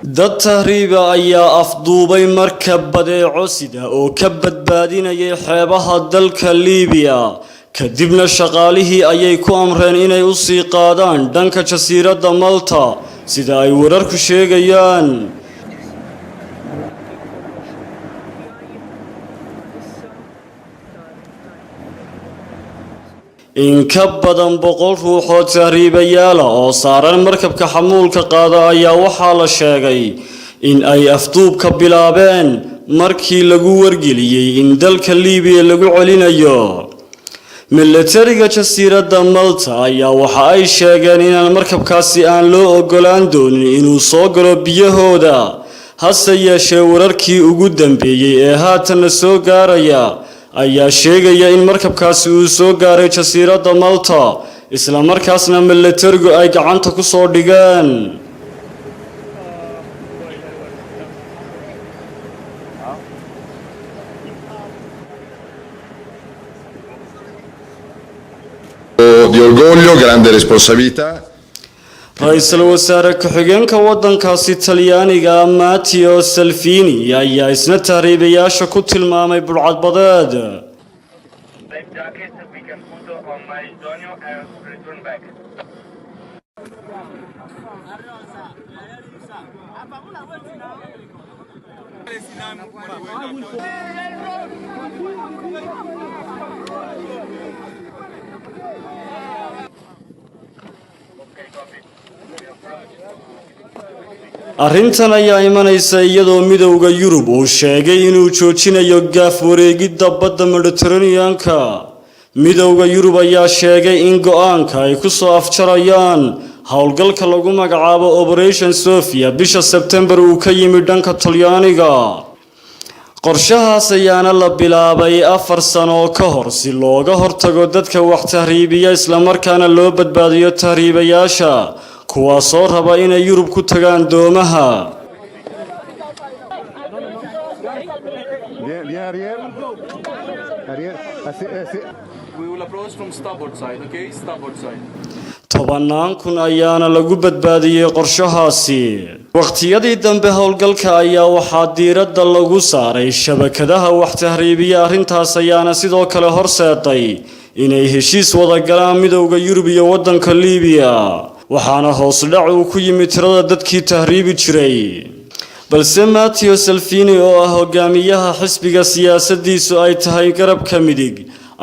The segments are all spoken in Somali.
dad tahriiba ayaa afduubay markab badeeco sida oo ka badbaadinayay xeebaha dalka Liibiya kadibna shaqaalihii ayay ku amreen inay u sii qaadaan dhanka jasiiradda Malta sida ay wararku sheegayaan. in ka badan 100 ruux oo tahriibayaal ah oo saaran markabka xamuulka qaada ayaa waxaa la sheegay in ay afduubka bilaabeen markii lagu wargeliyay in dalka Liibiya lagu celinayo. militariga jasiiradda Malta ayaa waxa ay sheegeen in markabkaasi aan loo ogolaan doonin inuu soo galo biyahooda, hase yeeshee wararkii ugu dambeeyay ee haatan soo gaaraya ayaa sheegaya in markabkaasi uu soo gaaray jasiiradda Malta isla markaasna militarigu ay gacanta ku soo dhigeen. Di orgoglio, grande responsabilità. Ra'iisul wasaare ku-xigeenka waddankaasi Talyaaniga Matteo Salvini ayaa isna tahriibayaasha ku tilmaamay burcadbadeed. arrintan ayaa imanaysa iyadoo midowga Yurub uu sheegay inuu joojinayo gaaf wareegidda badda Mediterranean-ka. midowga Yurub ayaa sheegay in go'aanka ay ku soo afjarayaan howlgalka lagu magacaabo Operation Sophia bisha September uu ka yimid dhanka Talyaaniga. qorshahaas ayaana la bilaabay 4 sano ka hor si looga hortago dadka wax tahriibiya isla markaana loo badbaadiyo tahriibayaasha kuwaasoo raba inay Yurub ku tagaan doomaha. We will approach from starboard side, okay? Starboard side. tobanaan kun ayaana lagu badbaadiyay qorshahaasi. waqtiyadii dambe howlgalka ayaa waxaa diiradda lagu saaray shabakadaha wax tahriibiya. arrintaas ayaana sidoo kale horseeday inay heshiis wada galaan midowga Yurub iyo waddanka Liibiya, waxaana hoos dhac uu ku yimid tirada dadkii tahriibi jiray. balse Matteo Salvini oo ah hogaamiyaha xisbiga siyaasadiisu ay tahay garabka midig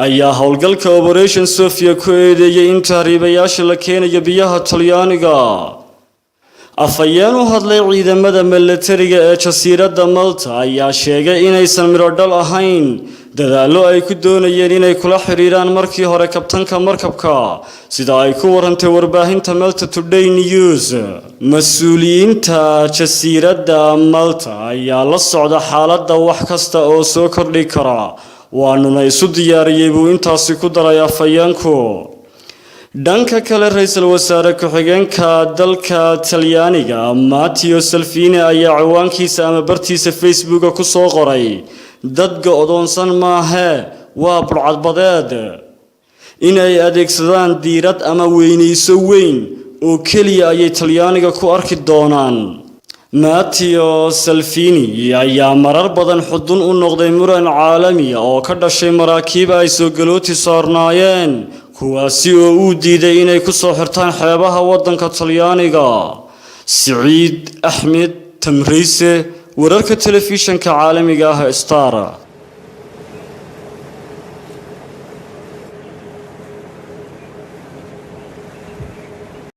ayaa howlgalka Operation Sophia ku eedeeyay in tahriibayaasha la keenayo biyaha Talyaaniga. afhayeen u hadlay ciidamada militariga ee jasiiradda Malta ayaa sheegay inaysan miradhal ahayn dadaallo ay ku doonayeen inay kula xiriiraan markii hore kabtanka markabka sida ay ku warantay warbaahinta Malta Today News. mas'uuliyiinta jasiiradda Malta ayaa la socda xaaladda wax kasta oo soo kordhi kara, waanuna isu diyaariyay buu intaasi ku daray afhayeenku. dhanka kale ra'iisul wasaare ku-xigeenka dalka Talyaaniga Matteo Salvini ayaa ciwaankiisa ama bartiisa Facebook ku soo qoray dad go'doonsan maahe waa burcadbadeed, inay adeegsadaan diirad ama weynayso weyn oo keliya ayay Talyaaniga ku arki doonaan. Matteo Salvini ayaa marar badan xudun u noqday muran caalami ah oo ka dhashay maraakiib ay soo galooti saarnaayeen kuwaasi oo uu diiday inay ku soo xirtaan xeebaha waddanka Talyaaniga. Saciid Axmed Tamriise, wararka telefishinka caalamiga ah Star.